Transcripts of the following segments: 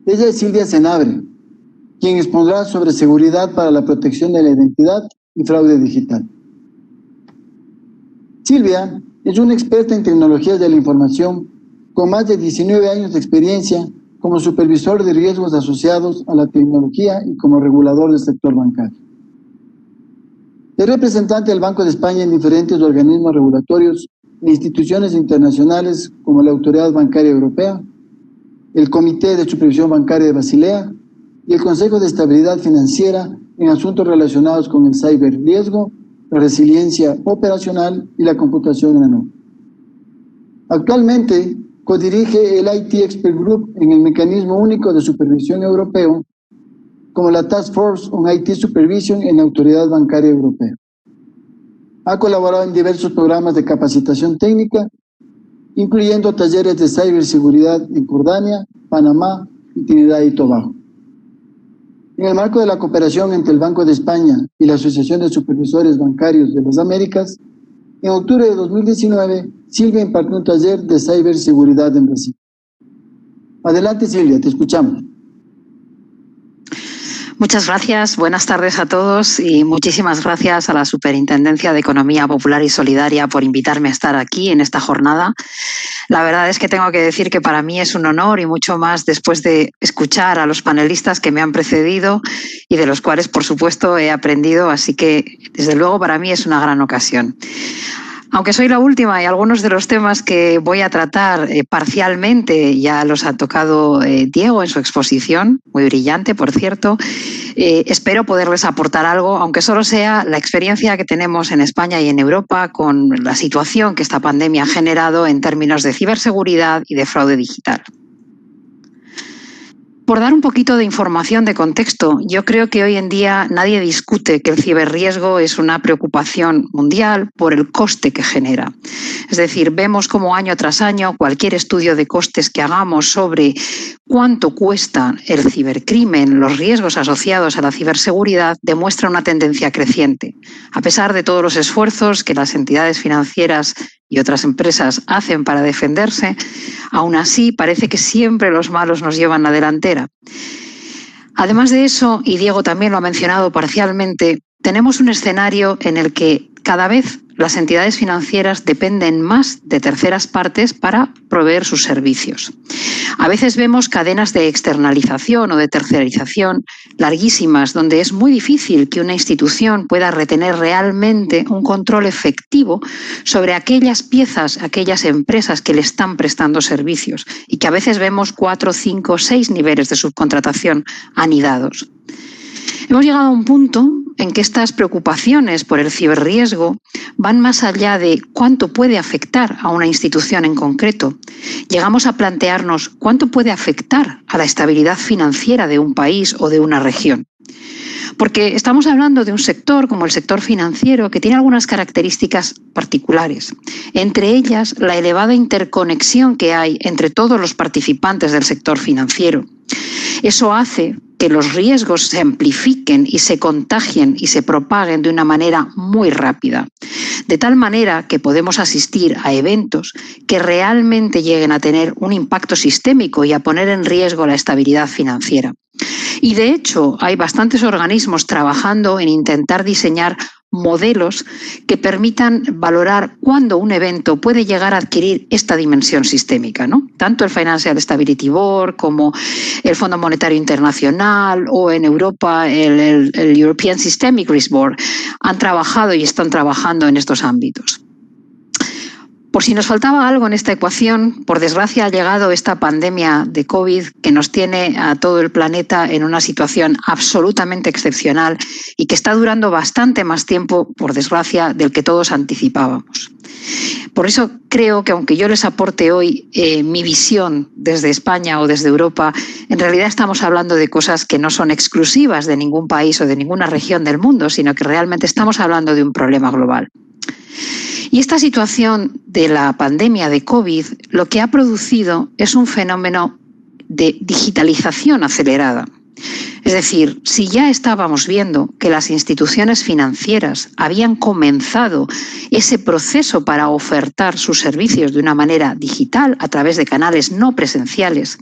Ella es Silvia Senabre, quien expondrá sobre seguridad para la protección de la identidad y fraude digital. Silvia es una experta en tecnologías de la información con más de 19 años de experiencia como supervisor de riesgos asociados a la tecnología y como regulador del sector bancario. Es representante del Banco de España en diferentes organismos regulatorios e instituciones internacionales como la Autoridad Bancaria Europea, el Comité de Supervisión Bancaria de Basilea y el Consejo de Estabilidad Financiera en asuntos relacionados con el ciberriesgo, la resiliencia operacional y la computación en la nube. Actualmente codirige el IT Expert Group en el Mecanismo Único de Supervisión Europeo como la Task Force on IT Supervision en la Autoridad Bancaria Europea. Ha colaborado en diversos programas de capacitación técnica, incluyendo talleres de ciberseguridad en Jordania, Panamá y Trinidad y Tobago. En el marco de la cooperación entre el Banco de España y la Asociación de Supervisores Bancarios de las Américas, en octubre de 2019, Silvia impartió un taller de ciberseguridad en Brasil. Adelante, Silvia, te escuchamos. Muchas gracias, buenas tardes a todos y muchísimas gracias a la Superintendencia de Economía Popular y Solidaria por invitarme a estar aquí en esta jornada. La verdad es que tengo que decir que para mí es un honor y mucho más después de escuchar a los panelistas que me han precedido y de los cuales, por supuesto, he aprendido, así que desde luego para mí es una gran ocasión. Aunque soy la última y algunos de los temas que voy a tratar parcialmente ya los ha tocado Diego en su exposición, muy brillante, por cierto, espero poderles aportar algo, aunque solo sea la experiencia que tenemos en España y en Europa con la situación que esta pandemia ha generado en términos de ciberseguridad y de fraude digital. Por dar un poquito de información de contexto, yo creo que hoy en día nadie discute que el ciberriesgo es una preocupación mundial por el coste que genera. Es decir, vemos como año tras año cualquier estudio de costes que hagamos sobre cuánto cuesta el cibercrimen, los riesgos asociados a la ciberseguridad, demuestra una tendencia creciente. A pesar de todos los esfuerzos que las entidades financieras y otras empresas hacen para defenderse, aún así parece que siempre los malos nos llevan la delantera. Además de eso, y Diego también lo ha mencionado parcialmente, tenemos un escenario en el que cada vez las entidades financieras dependen más de terceras partes para proveer sus servicios. A veces vemos cadenas de externalización o de tercerización larguísimas, donde es muy difícil que una institución pueda retener realmente un control efectivo sobre aquellas piezas, aquellas empresas que le están prestando servicios y que a veces vemos 4, 5, 6 niveles de subcontratación anidados. Hemos llegado a un punto en que estas preocupaciones por el ciberriesgo van más allá de cuánto puede afectar a una institución en concreto. Llegamos a plantearnos cuánto puede afectar a la estabilidad financiera de un país o de una región. Porque estamos hablando de un sector como el sector financiero que tiene algunas características particulares. Entre ellas, la elevada interconexión que hay entre todos los participantes del sector financiero. Eso hace que los riesgos se amplifiquen y se contagien y se propaguen de una manera muy rápida. De tal manera que podemos asistir a eventos que realmente lleguen a tener un impacto sistémico y a poner en riesgo la estabilidad financiera. Y de hecho, hay bastantes organismos trabajando en intentar diseñar modelos que permitan valorar cuándo un evento puede llegar a adquirir esta dimensión sistémica, ¿no? Tanto el Financial Stability Board como el Fondo Monetario Internacional o en Europa el European Systemic Risk Board han trabajado y están trabajando en estos ámbitos. Por si nos faltaba algo en esta ecuación, por desgracia ha llegado esta pandemia de COVID que nos tiene a todo el planeta en una situación absolutamente excepcional y que está durando bastante más tiempo, por desgracia, del que todos anticipábamos. Por eso creo que aunque yo les aporte hoy mi visión desde España o desde Europa, en realidad estamos hablando de cosas que no son exclusivas de ningún país o de ninguna región del mundo, sino que realmente estamos hablando de un problema global. Y esta situación de la pandemia de COVID lo que ha producido es un fenómeno de digitalización acelerada. Es decir, si ya estábamos viendo que las instituciones financieras habían comenzado ese proceso para ofertar sus servicios de una manera digital a través de canales no presenciales,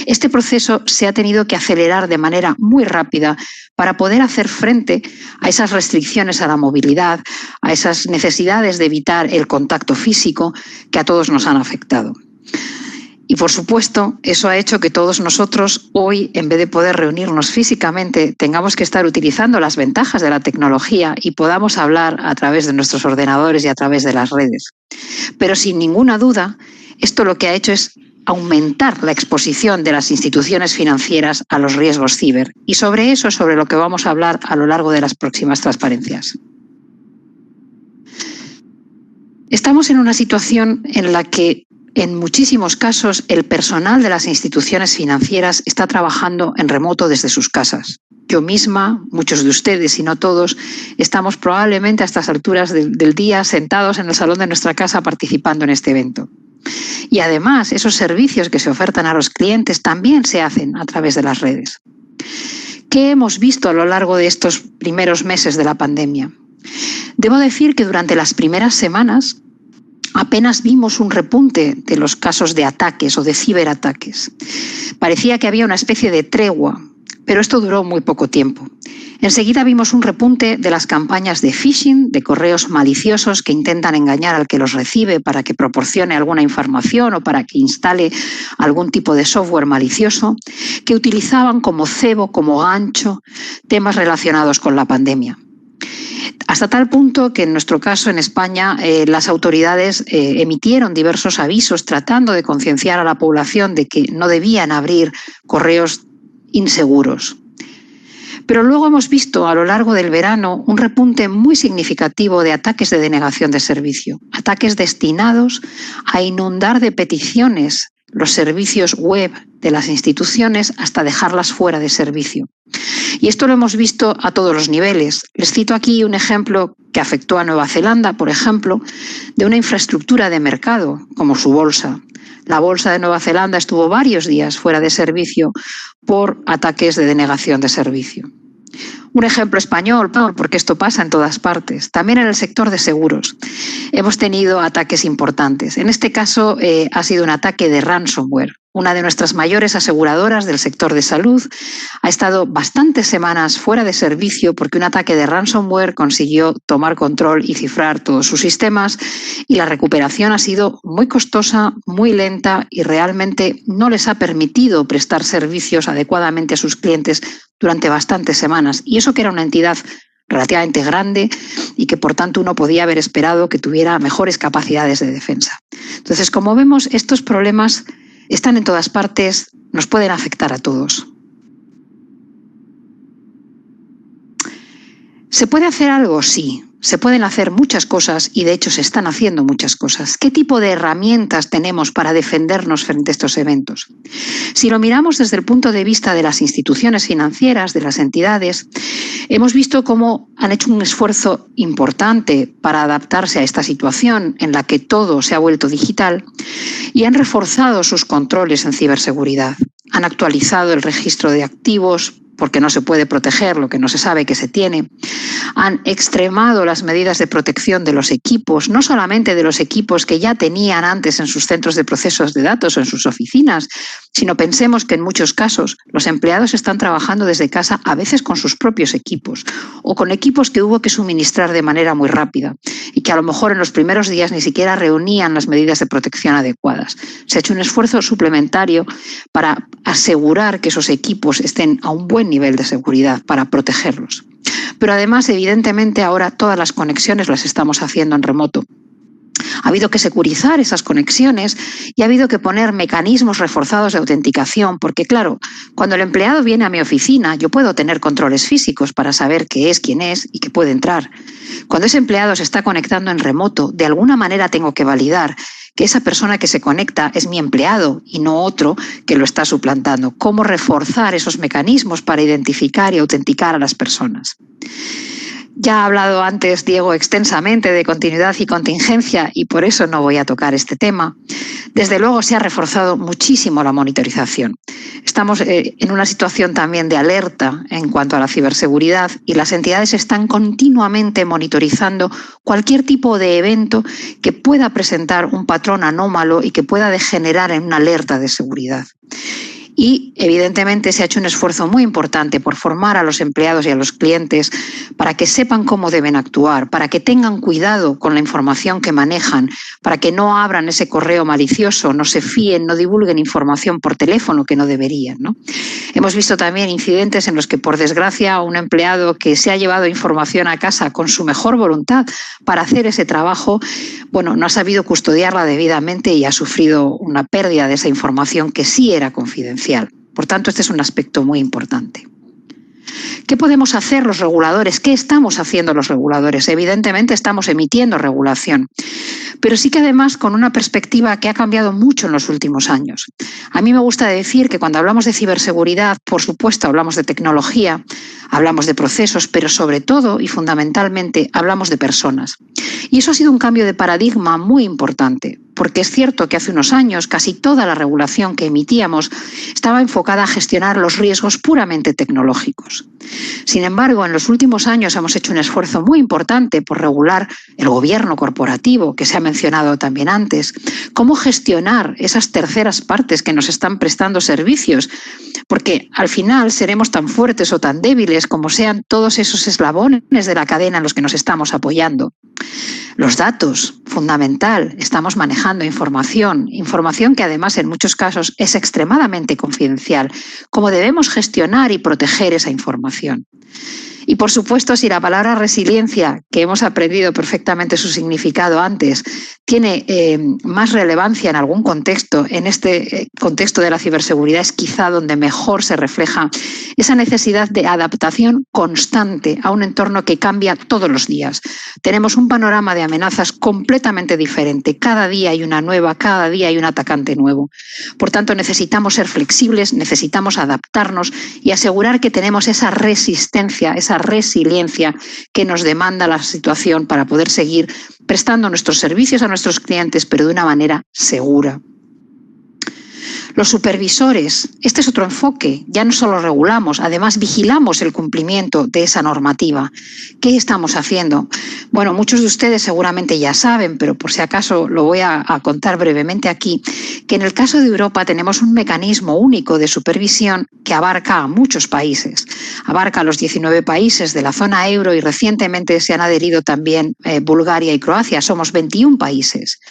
este proceso se ha tenido que acelerar de manera muy rápida para poder hacer frente a esas restricciones a la movilidad, a esas necesidades de evitar el contacto físico que a todos nos han afectado. Y, por supuesto, eso ha hecho que todos nosotros hoy, en vez de poder reunirnos físicamente, tengamos que estar utilizando las ventajas de la tecnología y podamos hablar a través de nuestros ordenadores y a través de las redes. Pero, sin ninguna duda, esto lo que ha hecho es aumentar la exposición de las instituciones financieras a los riesgos ciber. Y sobre eso es sobre lo que vamos a hablar a lo largo de las próximas transparencias. Estamos en una situación en la que en muchísimos casos, el personal de las instituciones financieras está trabajando en remoto desde sus casas. Yo misma, muchos de ustedes, y no todos, estamos probablemente a estas alturas del día sentados en el salón de nuestra casa participando en este evento. Y además, esos servicios que se ofertan a los clientes también se hacen a través de las redes. ¿Qué hemos visto a lo largo de estos primeros meses de la pandemia? Debo decir que durante las primeras semanas apenas vimos un repunte de los casos de ataques o de ciberataques. Parecía que había una especie de tregua, pero esto duró muy poco tiempo. Enseguida vimos un repunte de las campañas de phishing, de correos maliciosos que intentan engañar al que los recibe para que proporcione alguna información o para que instale algún tipo de software malicioso, que utilizaban como cebo, como gancho, temas relacionados con la pandemia. Hasta tal punto que en nuestro caso en España las autoridades emitieron diversos avisos tratando de concienciar a la población de que no debían abrir correos inseguros. Pero luego hemos visto a lo largo del verano un repunte muy significativo de ataques de denegación de servicio, ataques destinados a inundar de peticiones los servicios web de las instituciones hasta dejarlas fuera de servicio. Y esto lo hemos visto a todos los niveles. Les cito aquí un ejemplo que afectó a Nueva Zelanda, por ejemplo, de una infraestructura de mercado como su bolsa. La bolsa de Nueva Zelanda estuvo varios días fuera de servicio por ataques de denegación de servicio. Un ejemplo español, porque esto pasa en todas partes. También en el sector de seguros hemos tenido ataques importantes. En este caso ha sido un ataque de ransomware. Una de nuestras mayores aseguradoras del sector de salud ha estado bastantes semanas fuera de servicio porque un ataque de ransomware consiguió tomar control y cifrar todos sus sistemas y la recuperación ha sido muy costosa, muy lenta y realmente no les ha permitido prestar servicios adecuadamente a sus clientes durante bastantes semanas. Y eso que era una entidad relativamente grande y que por tanto uno podía haber esperado que tuviera mejores capacidades de defensa. Entonces, como vemos, estos problemas están en todas partes, nos pueden afectar a todos. ¿Se puede hacer algo? Sí. Se pueden hacer muchas cosas y de hecho se están haciendo muchas cosas. ¿Qué tipo de herramientas tenemos para defendernos frente a estos eventos? Si lo miramos desde el punto de vista de las instituciones financieras, de las entidades, hemos visto cómo han hecho un esfuerzo importante para adaptarse a esta situación en la que todo se ha vuelto digital y han reforzado sus controles en ciberseguridad. Han actualizado el registro de activos porque no se puede proteger lo que no se sabe que se tiene. Han extremado las medidas de protección de los equipos, no solamente de los equipos que ya tenían antes en sus centros de procesos de datos o en sus oficinas, sino pensemos que en muchos casos los empleados están trabajando desde casa a veces con sus propios equipos o con equipos que hubo que suministrar de manera muy rápida y que a lo mejor en los primeros días ni siquiera reunían las medidas de protección adecuadas. Se ha hecho un esfuerzo suplementario para asegurar que esos equipos estén a un buen nivel de seguridad para protegerlos. Pero además, evidentemente, ahora todas las conexiones las estamos haciendo en remoto. Ha habido que securizar esas conexiones y ha habido que poner mecanismos reforzados de autenticación, porque claro, cuando el empleado viene a mi oficina, yo puedo tener controles físicos para saber qué es, quién es y que puede entrar. Cuando ese empleado se está conectando en remoto, de alguna manera tengo que validar que esa persona que se conecta es mi empleado y no otro que lo está suplantando. ¿Cómo reforzar esos mecanismos para identificar y autenticar a las personas? Ya ha hablado antes Diego extensamente de continuidad y contingencia y por eso no voy a tocar este tema. Desde luego se ha reforzado muchísimo la monitorización. Estamos en una situación también de alerta en cuanto a la ciberseguridad y las entidades están continuamente monitorizando cualquier tipo de evento que pueda presentar un patrón anómalo y que pueda degenerar en una alerta de seguridad. Y, evidentemente, se ha hecho un esfuerzo muy importante por formar a los empleados y a los clientes para que sepan cómo deben actuar, para que tengan cuidado con la información que manejan, para que no abran ese correo malicioso, no se fíen, no divulguen información por teléfono que no deberían, ¿no? Hemos visto también incidentes en los que, por desgracia, un empleado que se ha llevado información a casa con su mejor voluntad para hacer ese trabajo, bueno, no ha sabido custodiarla debidamente y ha sufrido una pérdida de esa información que sí era confidencial. Por tanto, este es un aspecto muy importante. ¿Qué podemos hacer los reguladores? ¿Qué estamos haciendo los reguladores? Evidentemente estamos emitiendo regulación, pero sí que además con una perspectiva que ha cambiado mucho en los últimos años. A mí me gusta decir que cuando hablamos de ciberseguridad, por supuesto, hablamos de tecnología, hablamos de procesos, pero sobre todo y fundamentalmente hablamos de personas. Y eso ha sido un cambio de paradigma muy importante, porque es cierto que hace unos años casi toda la regulación que emitíamos estaba enfocada a gestionar los riesgos puramente tecnológicos. Sin embargo, en los últimos años hemos hecho un esfuerzo muy importante por regular el gobierno corporativo, que se ha mencionado también antes, cómo gestionar esas terceras partes que nos están prestando servicios, porque al final seremos tan fuertes o tan débiles como sean todos esos eslabones de la cadena en los que nos estamos apoyando. Los datos, fundamental, estamos manejando información que además en muchos casos es extremadamente confidencial. ¿Cómo debemos gestionar y proteger esa información? Y por supuesto, si la palabra resiliencia, que hemos aprendido perfectamente su significado antes, tiene más relevancia en algún contexto, en este contexto de la ciberseguridad es quizá donde mejor se refleja esa necesidad de adaptación constante a un entorno que cambia todos los días. Tenemos un panorama de amenazas completamente diferente. Cada día hay una nueva, cada día hay un atacante nuevo. Por tanto, necesitamos ser flexibles, necesitamos adaptarnos y asegurar que tenemos esa resistencia, esa resiliencia que nos demanda la situación para poder seguir prestando nuestros servicios a nuestros clientes, pero de una manera segura. Los supervisores, este es otro enfoque, ya no solo regulamos, además vigilamos el cumplimiento de esa normativa. ¿Qué estamos haciendo? Bueno, muchos de ustedes seguramente ya saben, pero por si acaso lo voy a contar brevemente aquí, que en el caso de Europa tenemos un mecanismo único de supervisión que abarca a muchos países. Abarca a los 19 países de la zona euro y recientemente se han adherido también Bulgaria y Croacia. Somos 21 países.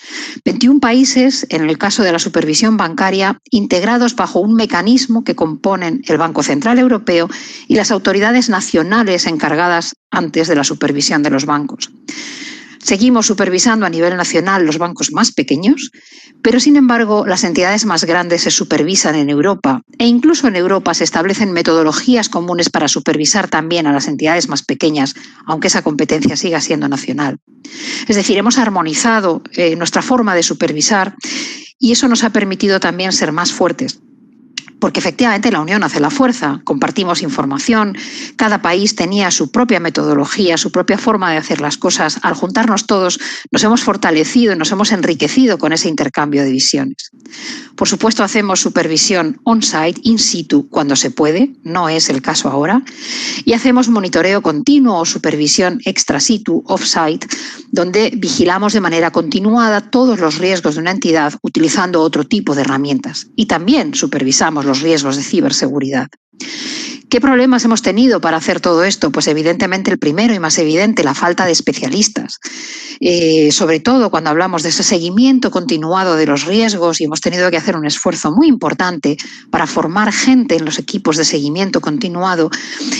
21 países, en el caso de la supervisión bancaria, integrados bajo un mecanismo que componen el Banco Central Europeo y las autoridades nacionales encargadas antes de la supervisión de los bancos. Seguimos supervisando a nivel nacional los bancos más pequeños, pero sin embargo las entidades más grandes se supervisan en Europa e incluso en Europa se establecen metodologías comunes para supervisar también a las entidades más pequeñas, aunque esa competencia siga siendo nacional. Es decir, hemos armonizado nuestra forma de supervisar y eso nos ha permitido también ser más fuertes. Porque efectivamente la unión hace la fuerza, compartimos información, cada país tenía su propia metodología, su propia forma de hacer las cosas. Al juntarnos todos nos hemos fortalecido y nos hemos enriquecido con ese intercambio de visiones. Por supuesto hacemos supervisión on-site, in situ, cuando se puede, no es el caso ahora, y hacemos monitoreo continuo o supervisión extra situ, off-site, donde vigilamos de manera continuada todos los riesgos de una entidad utilizando otro tipo de herramientas y también supervisamos los riesgos de ciberseguridad. ¿Qué problemas hemos tenido para hacer todo esto? Pues evidentemente el primero y más evidente, la falta de especialistas. Sobre todo cuando hablamos de ese seguimiento continuado de los riesgos y hemos tenido que hacer un esfuerzo muy importante para formar gente en los equipos de seguimiento continuado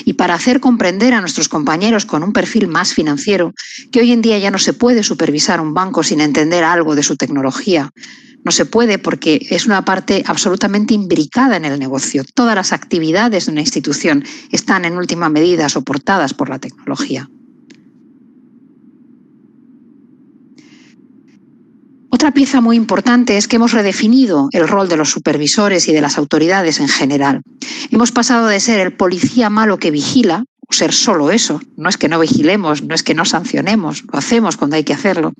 y para hacer comprender a nuestros compañeros con un perfil más financiero que hoy en día ya no se puede supervisar un banco sin entender algo de su tecnología. No se puede porque es una parte absolutamente imbricada en el negocio. Todas las actividades de una institución están en última medida soportadas por la tecnología. Otra pieza muy importante es que hemos redefinido el rol de los supervisores y de las autoridades en general. Hemos pasado de ser el policía malo que vigila, ser solo eso. No es que no vigilemos, no es que no sancionemos, lo hacemos cuando hay que hacerlo.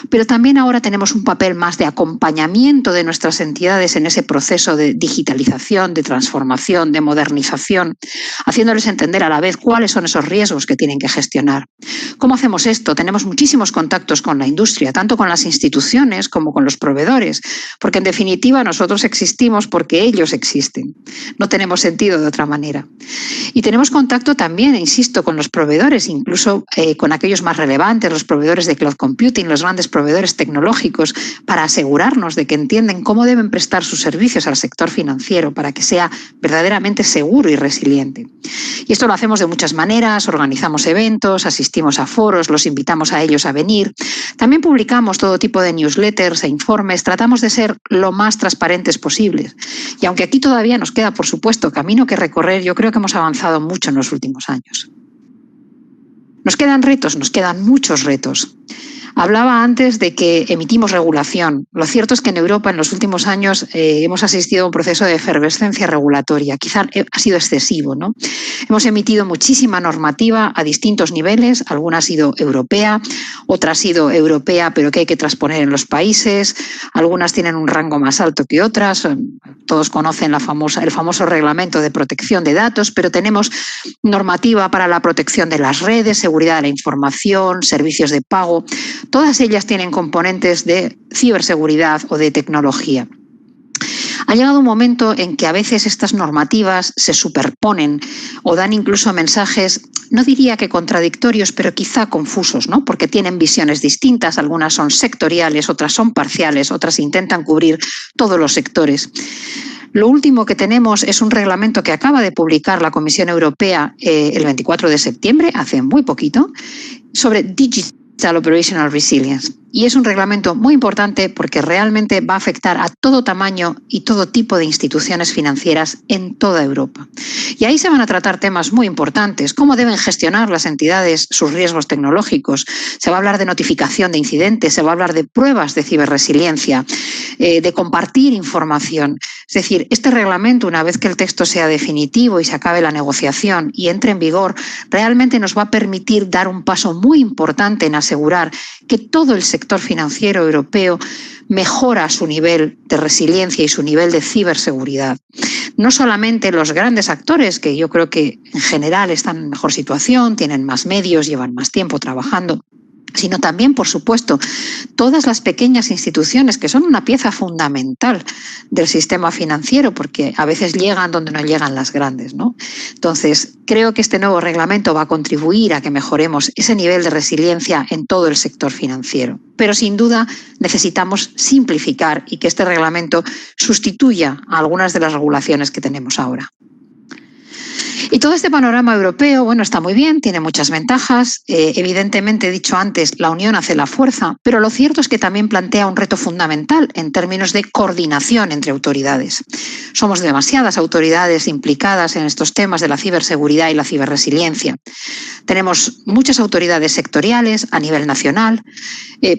Pero también ahora tenemos un papel más de acompañamiento de nuestras entidades en ese proceso de digitalización, de transformación, de modernización, haciéndoles entender a la vez cuáles son esos riesgos que tienen que gestionar. ¿Cómo hacemos esto? Tenemos muchísimos contactos con la industria, tanto con las instituciones como con los proveedores, porque en definitiva nosotros existimos porque ellos existen. No tenemos sentido de otra manera. Y tenemos contacto también, insisto, con los proveedores, incluso con aquellos más relevantes, los proveedores de cloud computing, los grandes proveedores tecnológicos, para asegurarnos de que entienden cómo deben prestar sus servicios al sector financiero para que sea verdaderamente seguro y resiliente. Y esto lo hacemos de muchas maneras, organizamos eventos, asistimos a foros, los invitamos a ellos a venir. También publicamos todo tipo de newsletters e informes, tratamos de ser lo más transparentes posibles. Y aunque aquí todavía nos queda, por supuesto, camino que recorrer, yo creo que hemos avanzado mucho en los últimos años. Nos quedan retos, nos quedan muchos retos. Hablaba antes de que emitimos regulación. Lo cierto es que en Europa en los últimos años hemos asistido a un proceso de efervescencia regulatoria. Quizá ha sido excesivo, ¿no? Hemos emitido muchísima normativa a distintos niveles. Alguna ha sido europea, otra ha sido europea pero que hay que transponer en los países. Algunas tienen un rango más alto que otras. Todos conocen el famoso reglamento de protección de datos, pero tenemos normativa para la protección de las redes, seguridad de la información, servicios de pago. Todas ellas tienen componentes de ciberseguridad o de tecnología. Ha llegado un momento en que a veces estas normativas se superponen o dan incluso mensajes, no diría que contradictorios, pero quizá confusos, ¿no? Porque tienen visiones distintas, algunas son sectoriales, otras son parciales, otras intentan cubrir todos los sectores. Lo último que tenemos es un reglamento que acaba de publicar la Comisión Europea el 24 de septiembre, hace muy poquito, sobre Digital Operational Resilience. Y es un reglamento muy importante porque realmente va a afectar a todo tamaño y todo tipo de instituciones financieras en toda Europa. Y ahí se van a tratar temas muy importantes, cómo deben gestionar las entidades sus riesgos tecnológicos. Se va a hablar de notificación de incidentes, se va a hablar de pruebas de ciberresiliencia, de compartir información. Es decir, este reglamento, una vez que el texto sea definitivo y se acabe la negociación y entre en vigor, realmente nos va a permitir dar un paso muy importante en asegurar que todo el sector financiero europeo mejora su nivel de resiliencia y su nivel de ciberseguridad. No solamente los grandes actores, que yo creo que en general están en mejor situación, tienen más medios, llevan más tiempo trabajando, sino también, por supuesto, todas las pequeñas instituciones que son una pieza fundamental del sistema financiero, porque a veces llegan donde no llegan las grandes, ¿no? Entonces, creo que este nuevo reglamento va a contribuir a que mejoremos ese nivel de resiliencia en todo el sector financiero. Pero sin duda necesitamos simplificar y que este reglamento sustituya a algunas de las regulaciones que tenemos ahora. Y todo este panorama europeo, bueno, está muy bien, tiene muchas ventajas. Evidentemente, he dicho antes, la unión hace la fuerza, pero lo cierto es que también plantea un reto fundamental en términos de coordinación entre autoridades. Somos demasiadas autoridades implicadas en estos temas de la ciberseguridad y la ciberresiliencia. Tenemos muchas autoridades sectoriales a nivel nacional,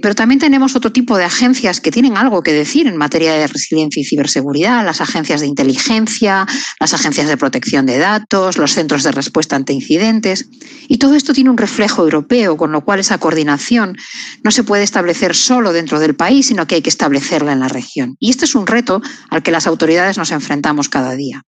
pero también tenemos otro tipo de agencias que tienen algo que decir en materia de resiliencia y ciberseguridad, las agencias de inteligencia, las agencias de protección de datos, los centros de respuesta ante incidentes. Y todo esto tiene un reflejo europeo, con lo cual esa coordinación no se puede establecer solo dentro del país, sino que hay que establecerla en la región. Y este es un reto al que las autoridades nos enfrentamos cada día.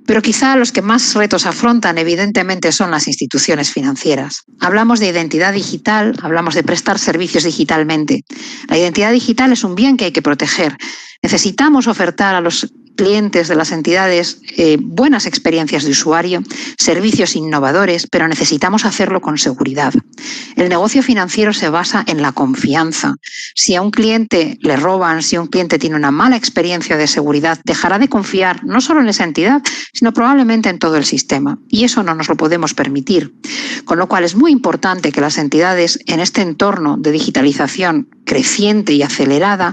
Pero quizá los que más retos afrontan, evidentemente, son las instituciones financieras. Hablamos de identidad digital, hablamos de prestar servicios digitalmente. La identidad digital es un bien que hay que proteger. Necesitamos ofertar a los clientes de las entidades buenas experiencias de usuario, servicios innovadores, pero necesitamos hacerlo con seguridad. El negocio financiero se basa en la confianza. Si a un cliente le roban, si un cliente tiene una mala experiencia de seguridad, dejará de confiar no solo en esa entidad, sino probablemente en todo el sistema. Y eso no nos lo podemos permitir. Con lo cual es muy importante que las entidades en este entorno de digitalización creciente y acelerada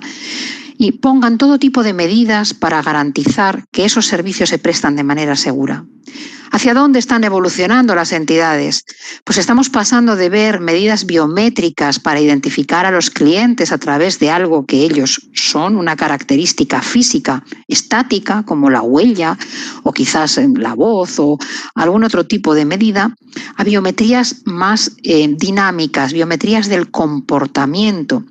y pongan todo tipo de medidas para garantizar que esos servicios se prestan de manera segura. ¿Hacia dónde están evolucionando las entidades? Pues estamos pasando de ver medidas biométricas para identificar a los clientes a través de algo que ellos son, una característica física estática, como la huella o quizás la voz o algún otro tipo de medida, a biometrías más dinámicas, biometrías del comportamiento.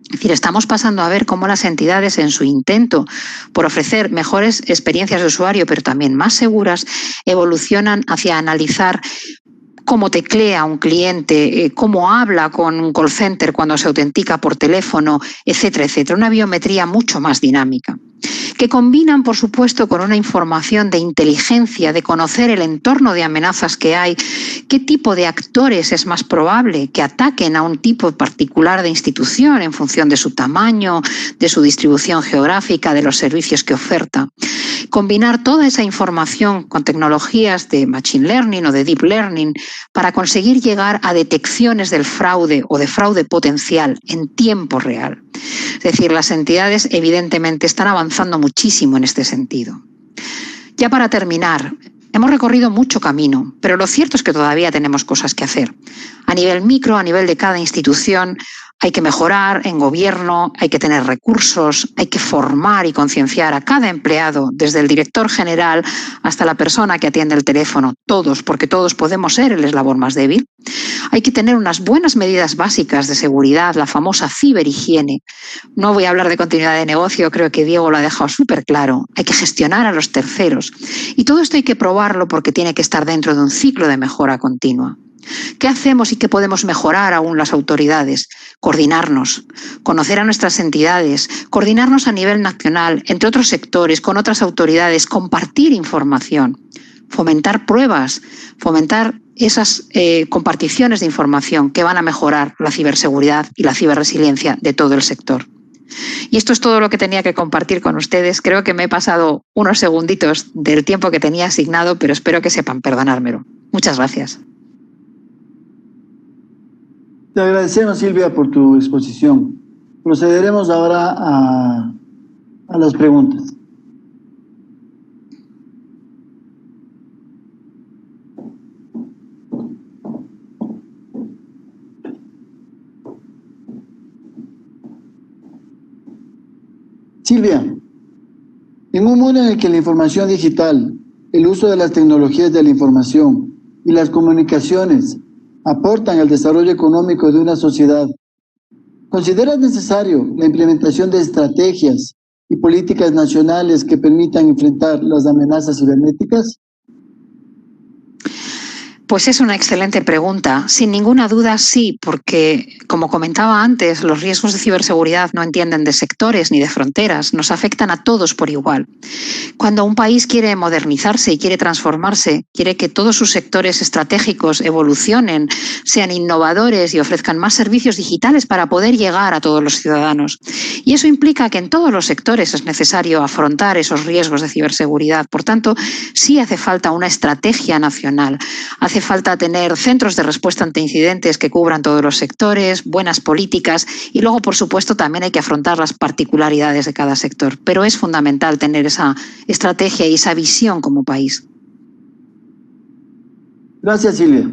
Es decir, estamos pasando a ver cómo las entidades, en su intento por ofrecer mejores experiencias de usuario, pero también más seguras, evolucionan hacia analizar cómo teclea un cliente, cómo habla con un call center cuando se autentica por teléfono, etcétera, etcétera. Una biometría mucho más dinámica, que combinan, por supuesto, con una información de inteligencia, de conocer el entorno de amenazas que hay, qué tipo de actores es más probable que ataquen a un tipo particular de institución en función de su tamaño, de su distribución geográfica, de los servicios que oferta. Combinar toda esa información con tecnologías de machine learning o de deep learning para conseguir llegar a detecciones del fraude o de fraude potencial en tiempo real. Es decir, las entidades evidentemente están avanzando muchísimo en este sentido. Ya para terminar, hemos recorrido mucho camino, pero lo cierto es que todavía tenemos cosas que hacer. A nivel micro, a nivel de cada institución, hay que mejorar en gobierno, hay que tener recursos, hay que formar y concienciar a cada empleado, desde el director general hasta la persona que atiende el teléfono, todos, porque todos podemos ser el eslabón más débil. Hay que tener unas buenas medidas básicas de seguridad, la famosa ciberhigiene. No voy a hablar de continuidad de negocio, creo que Diego lo ha dejado súper claro. Hay que gestionar a los terceros. Y todo esto hay que probarlo porque tiene que estar dentro de un ciclo de mejora continua. ¿Qué hacemos y qué podemos mejorar aún las autoridades? Coordinarnos, conocer a nuestras entidades, coordinarnos a nivel nacional, entre otros sectores, con otras autoridades, compartir información, fomentar pruebas, fomentar esas comparticiones de información que van a mejorar la ciberseguridad y la ciberresiliencia de todo el sector. Y esto es todo lo que tenía que compartir con ustedes. Creo que me he pasado unos segunditos del tiempo que tenía asignado, pero espero que sepan perdonármelo. Muchas gracias. Te agradecemos, Silvia, por tu exposición. Procederemos ahora a las preguntas. Silvia, en un mundo en el que la información digital, el uso de las tecnologías de la información y las comunicaciones aportan al desarrollo económico de una sociedad, ¿consideras necesario la implementación de estrategias y políticas nacionales que permitan enfrentar las amenazas cibernéticas? Pues es una excelente pregunta. Sin ninguna duda sí, porque, como comentaba antes, los riesgos de ciberseguridad no entienden de sectores ni de fronteras, nos afectan a todos por igual. Cuando un país quiere modernizarse y quiere transformarse, quiere que todos sus sectores estratégicos evolucionen, sean innovadores y ofrezcan más servicios digitales para poder llegar a todos los ciudadanos. Y eso implica que en todos los sectores es necesario afrontar esos riesgos de ciberseguridad. Por tanto, sí hace falta una estrategia nacional. Hace falta tener centros de respuesta ante incidentes que cubran todos los sectores, buenas políticas y luego, por supuesto, también hay que afrontar las particularidades de cada sector. Pero es fundamental tener esa estrategia y esa visión como país. Gracias, Silvia.